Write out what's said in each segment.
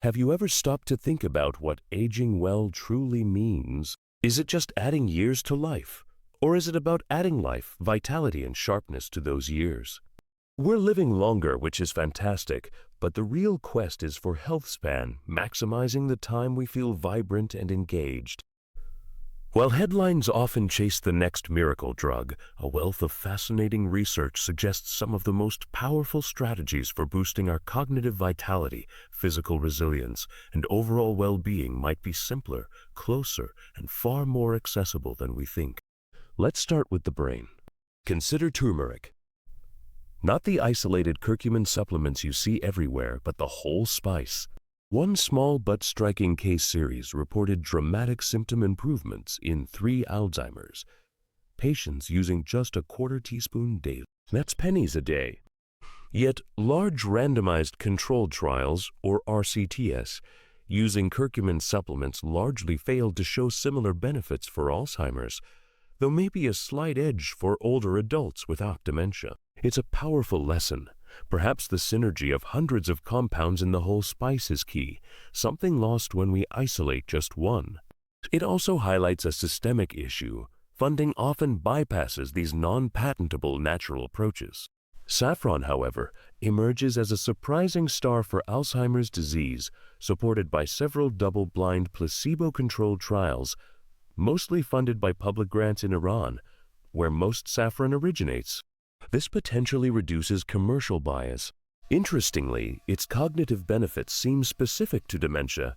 Have you ever stopped to think about what aging well truly means? Is it just adding years to life? Or is it about adding life, vitality, and sharpness to those years? We're living longer, which is fantastic, but the real quest is for health span, maximizing the time we feel vibrant and engaged. While headlines often chase the next miracle drug, a wealth of fascinating research suggests some of the most powerful strategies for boosting our cognitive vitality, physical resilience, and overall well-being might be simpler, closer, and far more accessible than we think. Let's start with the brain. Consider turmeric. Not the isolated curcumin supplements you see everywhere, but the whole spice. One small but striking case series reported dramatic symptom improvements in 3 Alzheimer's patients using just a quarter teaspoon daily. That's pennies a day. Yet large randomized controlled trials, or RCTs, using curcumin supplements largely failed to show similar benefits for Alzheimer's, though maybe a slight edge for older adults without dementia. It's a powerful lesson. Perhaps the synergy of hundreds of compounds in the whole spice is key, something lost when we isolate just one. It also highlights a systemic issue. Funding often bypasses these non-patentable natural approaches. Saffron, however, emerges as a surprising star for Alzheimer's disease, supported by several double-blind placebo-controlled trials, mostly funded by public grants in Iran, where most saffron originates. This potentially reduces commercial bias. Interestingly, its cognitive benefits seem specific to dementia.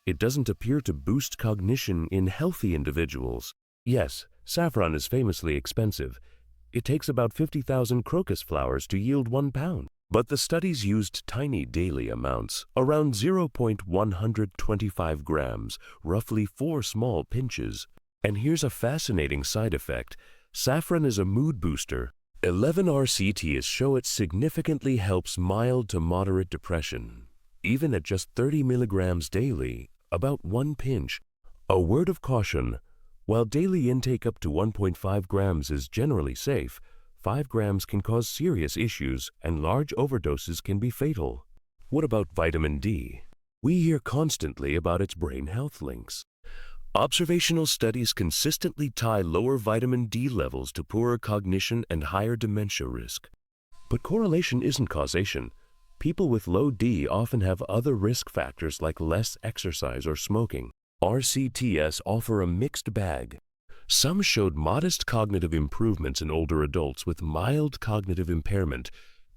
It doesn't appear to boost cognition in healthy individuals. Yes, saffron is famously expensive. It takes about 50,000 crocus flowers to yield 1 pound. But the studies used tiny daily amounts, around 0.125 grams, roughly 4 small pinches. And here's a fascinating side effect. Saffron is a mood booster. 11 RCTs show it significantly helps mild to moderate depression, even at just 30 milligrams daily, about 1 pinch. A word of caution, while daily intake up to 1.5 grams is generally safe, 5 grams can cause serious issues and large overdoses can be fatal. What about vitamin D? We hear constantly about its brain health links. Observational studies consistently tie lower vitamin D levels to poorer cognition and higher dementia risk. But correlation isn't causation. People with low D often have other risk factors like less exercise or smoking. RCTs offer a mixed bag. Some showed modest cognitive improvements in older adults with mild cognitive impairment,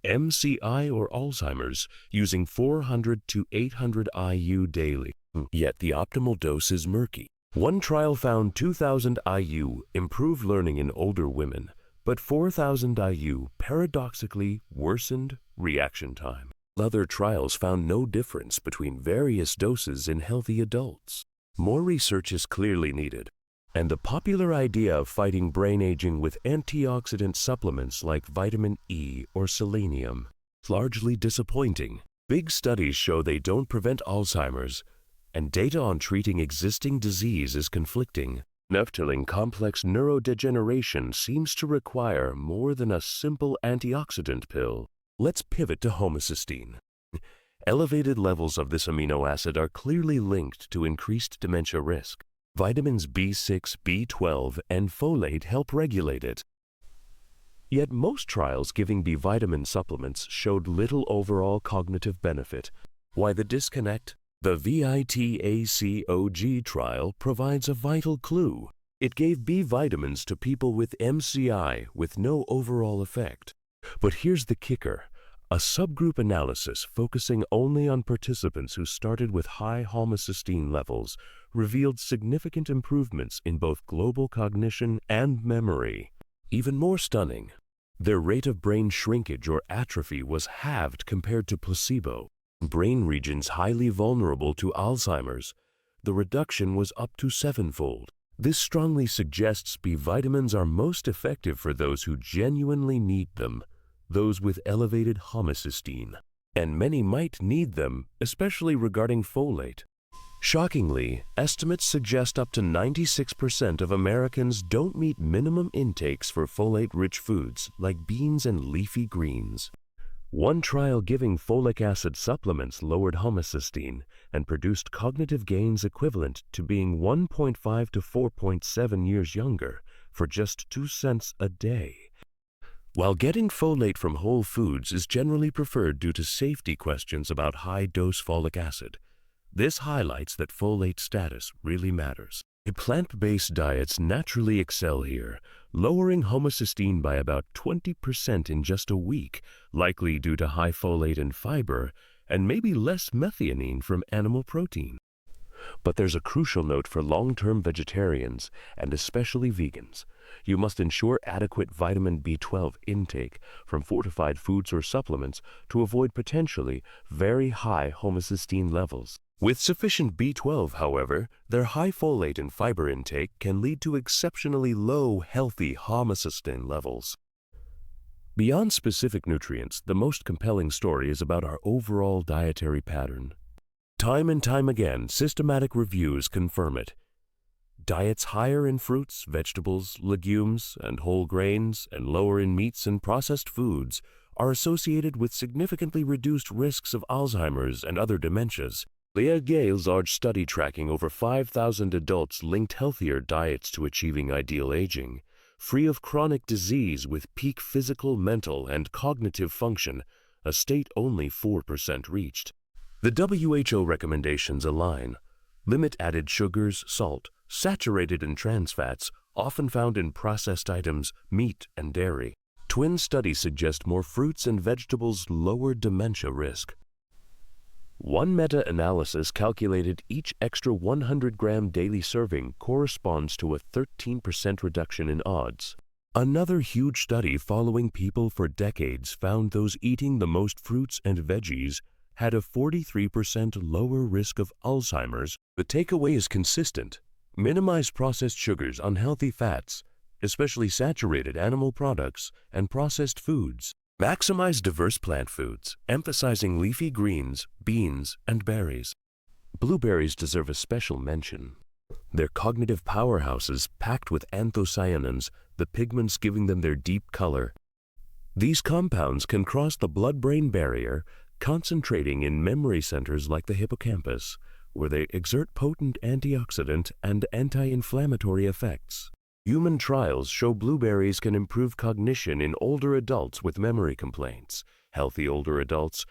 MCI or Alzheimer's, using 400 to 800 IU daily. Yet the optimal dose is murky. One trial found 2,000 IU improved learning in older women, but 4,000 IU paradoxically worsened reaction time. Other trials found no difference between various doses in healthy adults. More research is clearly needed, and the popular idea of fighting brain aging with antioxidant supplements like vitamin E or selenium is largely disappointing. Big studies show they don't prevent Alzheimer's, and data on treating existing disease is conflicting. Nephthaling complex neurodegeneration seems to require more than a simple antioxidant pill. Let's pivot to homocysteine. Elevated levels of this amino acid are clearly linked to increased dementia risk. Vitamins B6, B12, and folate help regulate it. Yet most trials giving B vitamin supplements showed little overall cognitive benefit. Why the disconnect? The VITACOG trial provides a vital clue. It gave B vitamins to people with MCI with no overall effect. But here's the kicker. A subgroup analysis focusing only on participants who started with high homocysteine levels revealed significant improvements in both global cognition and memory. Even more stunning, their rate of brain shrinkage or atrophy was halved compared to placebo. Brain regions highly vulnerable to Alzheimer's, the reduction was up to 7-fold. This strongly suggests B vitamins are most effective for those who genuinely need them, those with elevated homocysteine. And many might need them, especially regarding folate. Shockingly, estimates suggest up to 96% of Americans don't meet minimum intakes for folate-rich foods like beans and leafy greens. One trial giving folic acid supplements lowered homocysteine and produced cognitive gains equivalent to being 1.5 to 4.7 years younger for just 2 cents a day. While getting folate from whole foods is generally preferred due to safety questions about high-dose folic acid, this highlights that folate status really matters. Plant-based diets naturally excel here, lowering homocysteine by about 20% in just a week, likely due to high folate and fiber, and maybe less methionine from animal protein. But there's a crucial note for long-term vegetarians, and especially vegans. You must ensure adequate vitamin B12 intake from fortified foods or supplements to avoid potentially very high homocysteine levels. With sufficient B12, however, their high folate and fiber intake can lead to exceptionally low, healthy homocysteine levels. Beyond specific nutrients, the most compelling story is about our overall dietary pattern. Time and time again, systematic reviews confirm it. Diets higher in fruits, vegetables, legumes, and whole grains, and lower in meats and processed foods are associated with significantly reduced risks of Alzheimer's and other dementias. Leah Gale's large study tracking over 5,000 adults linked healthier diets to achieving ideal aging, free of chronic disease with peak physical, mental, and cognitive function, a state only 4% reached. The WHO recommendations align. Limit added sugars, salt, saturated and trans fats, often found in processed items, meat, and dairy. Twin studies suggest more fruits and vegetables lower dementia risk. One meta-analysis calculated each extra 100-gram daily serving corresponds to a 13% reduction in odds. Another huge study following people for decades found those eating the most fruits and veggies had a 43% lower risk of Alzheimer's. The takeaway is consistent. Minimize processed sugars, unhealthy fats, especially saturated animal products, and processed foods. Maximize diverse plant foods, emphasizing leafy greens, beans, and berries. Blueberries deserve a special mention. They're cognitive powerhouses packed with anthocyanins, the pigments giving them their deep color. These compounds can cross the blood-brain barrier, concentrating in memory centers like the hippocampus, where they exert potent antioxidant and anti-inflammatory effects. Human trials show blueberries can improve cognition in older adults with memory complaints, healthy older adults,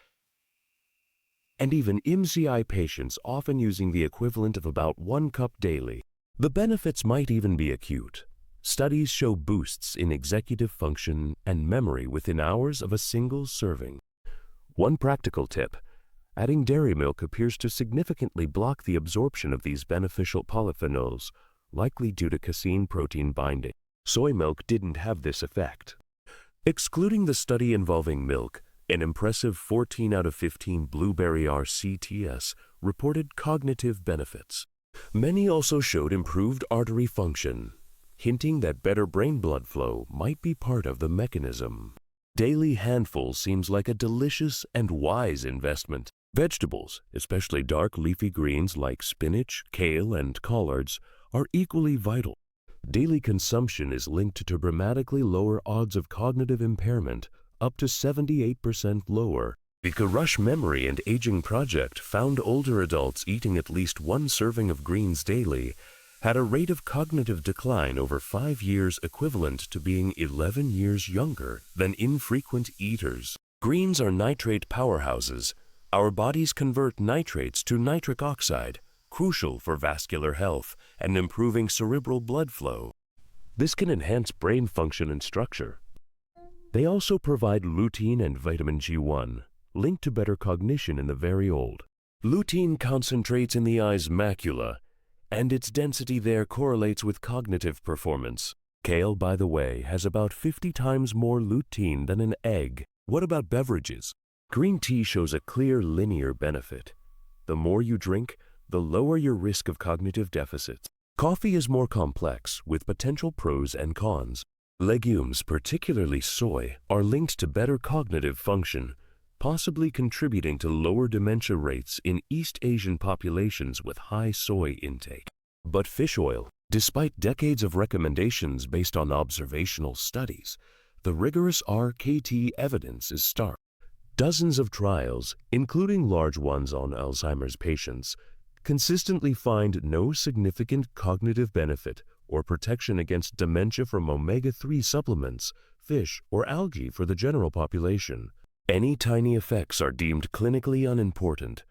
and even MCI patients often using the equivalent of about 1 cup daily. The benefits might even be acute. Studies show boosts in executive function and memory within hours of a single serving. One practical tip: adding dairy milk appears to significantly block the absorption of these beneficial polyphenols, likely due to casein protein binding. Soy milk didn't have this effect. Excluding the study involving milk, an impressive 14 out of 15 blueberry RCTS reported cognitive benefits. Many also showed improved artery function, hinting that better brain blood flow might be part of the mechanism. Daily handful seems like a delicious and wise investment. Vegetables, especially dark leafy greens like spinach, kale, and collards, are equally vital. Daily consumption is linked to dramatically lower odds of cognitive impairment, up to 78% lower. The Rush Memory and Aging Project found older adults eating at least 1 serving of greens daily had a rate of cognitive decline over 5 years equivalent to being 11 years younger than infrequent eaters. Greens are nitrate powerhouses. Our bodies convert nitrates to nitric oxide, crucial for vascular health and improving cerebral blood flow. This can enhance brain function and structure. They also provide lutein and vitamin G1, linked to better cognition in the very old. Lutein concentrates in the eye's macula, and its density there correlates with cognitive performance. Kale, by the way, has about 50 times more lutein than an egg. What about beverages? Green tea shows a clear linear benefit. The more you drink, the lower your risk of cognitive deficits. Coffee is more complex, with potential pros and cons. Legumes, particularly soy, are linked to better cognitive function, possibly contributing to lower dementia rates in East Asian populations with high soy intake. But fish oil, despite decades of recommendations based on observational studies, the rigorous RKT evidence is stark. Dozens of trials, including large ones on Alzheimer's patients, consistently find no significant cognitive benefit or protection against dementia from omega-3 supplements, fish, or algae for the general population. Any tiny effects are deemed clinically unimportant.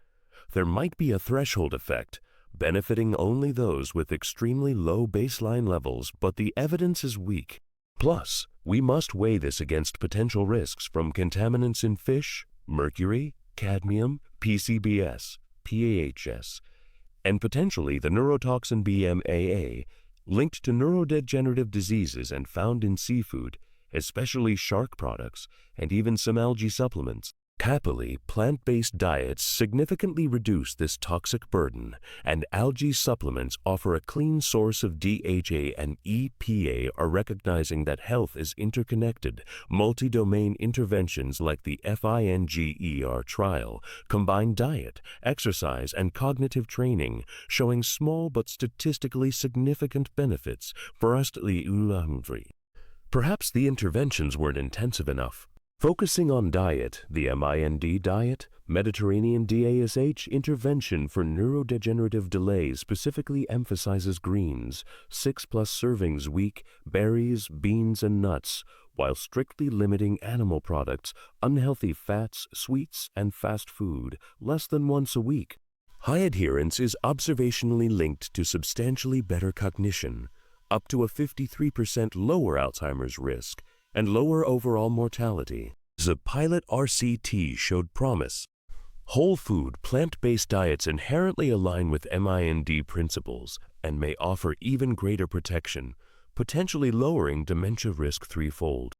There might be a threshold effect, benefiting only those with extremely low baseline levels, but the evidence is weak. Plus, we must weigh this against potential risks from contaminants in fish, mercury, cadmium, PCBs, PAHs, and potentially the neurotoxin BMAA, linked to neurodegenerative diseases and found in seafood, especially shark products, and even some algae supplements. Happily, plant-based diets significantly reduce this toxic burden, and algae supplements offer a clean source of DHA, and EPA are recognizing that health is interconnected. Multi-domain interventions like the FINGER trial combine diet, exercise, and cognitive training, showing small but statistically significant benefits for us. Perhaps the interventions weren't intensive enough. Focusing on diet, the MIND diet, Mediterranean DASH intervention for neurodegenerative delay specifically emphasizes greens, 6+ servings week, berries, beans, and nuts, while strictly limiting animal products, unhealthy fats, sweets, and fast food, less than once a week. High adherence is observationally linked to substantially better cognition, up to a 53% lower Alzheimer's risk, and lower overall mortality. The pilot RCT showed promise. Whole food, plant-based diets inherently align with MIND principles and may offer even greater protection, potentially lowering dementia risk threefold.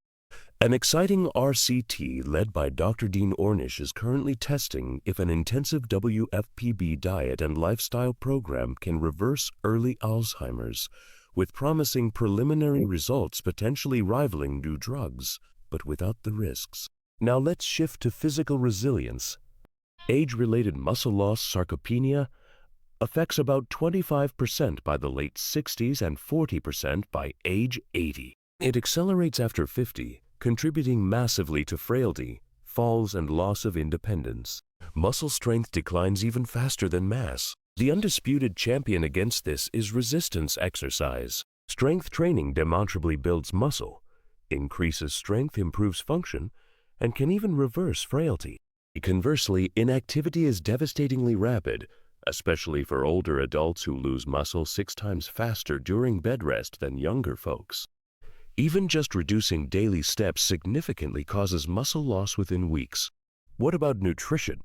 An exciting RCT led by Dr. Dean Ornish is currently testing if an intensive WFPB diet and lifestyle program can reverse early Alzheimer's, with promising preliminary results potentially rivaling new drugs, but without the risks. Now let's shift to physical resilience. Age-related muscle loss, sarcopenia, affects about 25% by the late 60s and 40% by age 80. It accelerates after 50, contributing massively to frailty, falls, and loss of independence. Muscle strength declines even faster than mass. The undisputed champion against this is resistance exercise. Strength training demonstrably builds muscle, increases strength, improves function, and can even reverse frailty. Conversely, inactivity is devastatingly rapid, especially for older adults who lose muscle 6 times faster during bed rest than younger folks. Even just reducing daily steps significantly causes muscle loss within weeks. What about nutrition?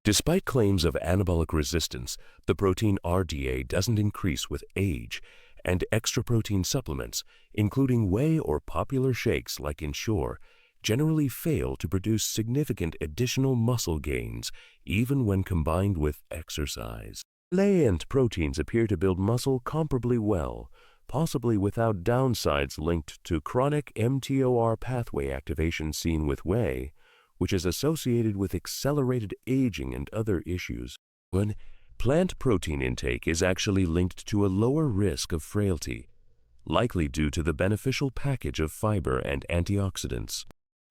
Despite claims of anabolic resistance, the protein RDA doesn't increase with age, and extra protein supplements, including whey or popular shakes like Ensure, generally fail to produce significant additional muscle gains, even when combined with exercise. Plant proteins appear to build muscle comparably well, possibly without downsides linked to chronic mTOR pathway activation seen with whey, which is associated with accelerated aging and other issues. When plant protein intake is actually linked to a lower risk of frailty, likely due to the beneficial package of fiber and antioxidants.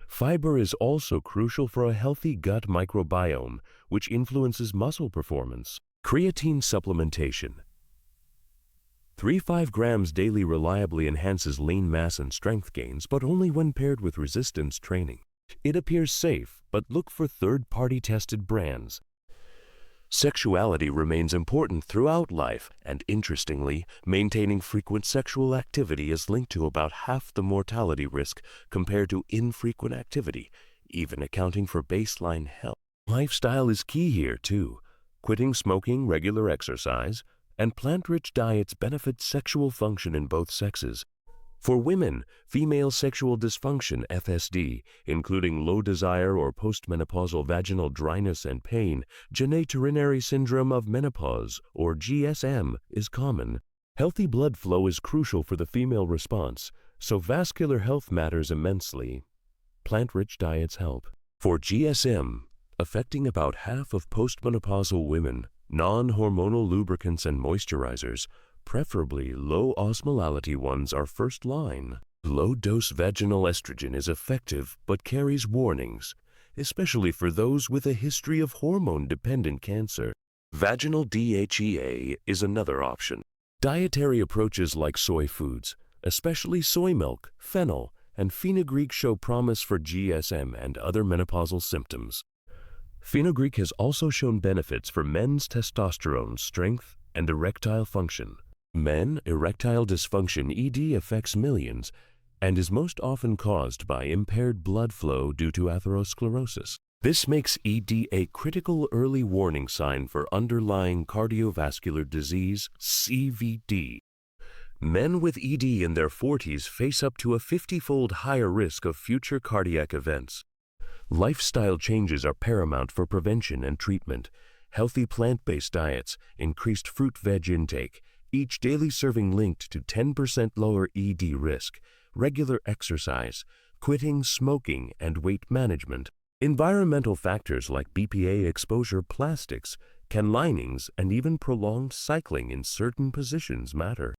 Fiber is also crucial for a healthy gut microbiome, which influences muscle performance. Creatine supplementation. 3-5 grams daily reliably enhances lean mass and strength gains, but only when paired with resistance training. It appears safe, but look for third-party tested brands. Sexuality remains important throughout life, and interestingly, maintaining frequent sexual activity is linked to about half the mortality risk compared to infrequent activity, even accounting for baseline health. Lifestyle is key here too. Quitting smoking, regular exercise, and plant-rich diets benefit sexual function in both sexes. For women, female sexual dysfunction, FSD, including low desire or postmenopausal vaginal dryness and pain, genitourinary syndrome of menopause, or GSM, is common. Healthy blood flow is crucial for the female response, so vascular health matters immensely. Plant-rich diets help. For GSM, affecting about half of postmenopausal women, non-hormonal lubricants and moisturizers, preferably low osmolality ones, are first line. Low-dose vaginal estrogen is effective but carries warnings. especially for those with a history of hormone-dependent cancer. Vaginal DHEA is another option. Dietary approaches like soy foods, especially soy milk, fennel, and fenugreek show promise for GSM and other menopausal symptoms. Fenugreek has also shown benefits for men's testosterone strength and erectile function. Men, erectile dysfunction ED affects millions and is most often caused by impaired blood flow due to atherosclerosis. This makes ED a critical early warning sign for underlying cardiovascular disease, CVD. Men with ED in their 40s face up to a 50-fold higher risk of future cardiac events. Lifestyle changes are paramount for prevention and treatment. Healthy plant-based diets, increased fruit-veg intake, each daily serving linked to 10% lower ED risk, regular exercise, quitting smoking, and weight management. Environmental factors like BPA exposure, plastics, can linings, and even prolonged cycling in certain positions matter.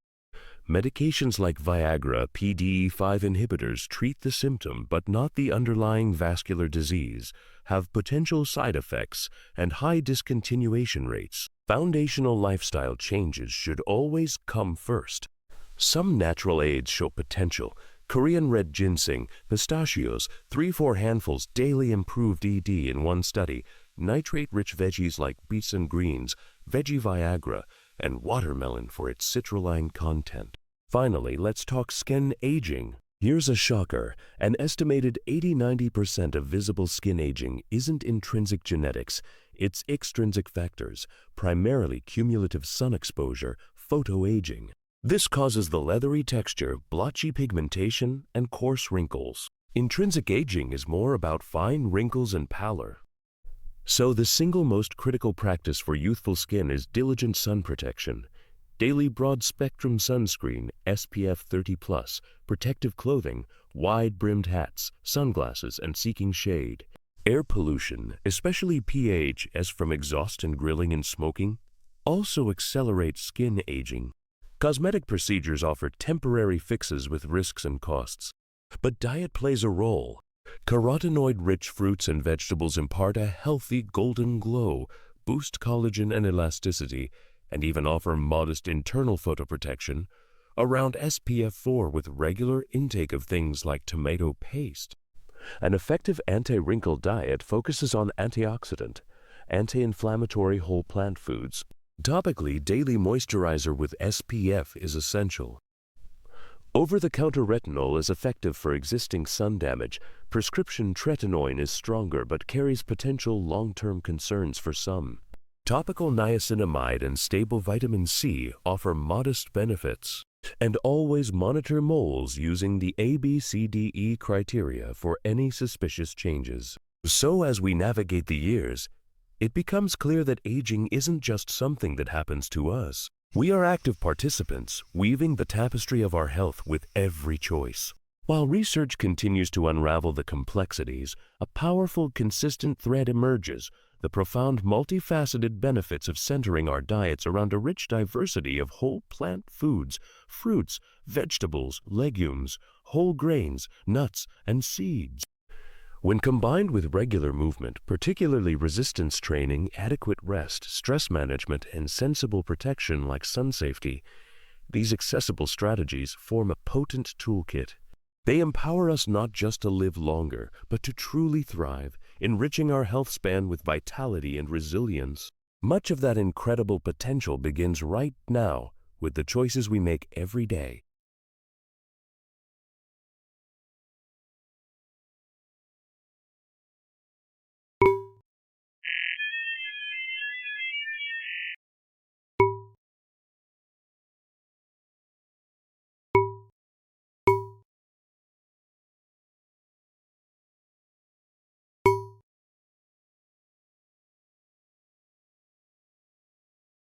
Medications like Viagra, PDE5 inhibitors treat the symptom but not the underlying vascular disease, have potential side effects, and high discontinuation rates. Foundational lifestyle changes should always come first. Some natural aids show potential. Korean red ginseng, pistachios, 3-4 handfuls daily improved ED in one study, nitrate-rich veggies like beets and greens, veggie Viagra, and watermelon for its citrulline content. Finally, let's talk skin aging. Here's a shocker. An estimated 80–90% of visible skin aging isn't intrinsic genetics, it's extrinsic factors, primarily cumulative sun exposure, photoaging. This causes the leathery texture, blotchy pigmentation, and coarse wrinkles. Intrinsic aging is more about fine wrinkles and pallor. So the single most critical practice for youthful skin is diligent sun protection. Daily broad-spectrum sunscreen, SPF 30+, protective clothing, wide-brimmed hats, sunglasses, and seeking shade. Air pollution, especially pH as from exhaust and grilling and smoking, also accelerates skin aging. Cosmetic procedures offer temporary fixes with risks and costs. But diet plays a role. Carotenoid-rich fruits and vegetables impart a healthy golden glow, boost collagen and elasticity, and even offer modest internal photoprotection around SPF 4 with regular intake of things like tomato paste. An effective anti-wrinkle diet focuses on antioxidant, anti-inflammatory whole plant foods. Topically, daily moisturizer with SPF is essential. Over-the-counter retinol is effective for existing sun damage. Prescription tretinoin is stronger but carries potential long-term concerns for some. Topical niacinamide and stable vitamin C offer modest benefits. And always monitor moles using the ABCDE criteria for any suspicious changes. So as we navigate the years, it becomes clear that aging isn't just something that happens to us. We are active participants, weaving the tapestry of our health with every choice. While research continues to unravel the complexities, a powerful, consistent thread emerges: the profound, multifaceted benefits of centering our diets around a rich diversity of whole plant foods, fruits, vegetables, legumes, whole grains, nuts, and seeds. When combined with regular movement, particularly resistance training, adequate rest, stress management, and sensible protection like sun safety, these accessible strategies form a potent toolkit. They empower us not just to live longer, but to truly thrive, enriching our health span with vitality and resilience. Much of that incredible potential begins right now with the choices we make every day.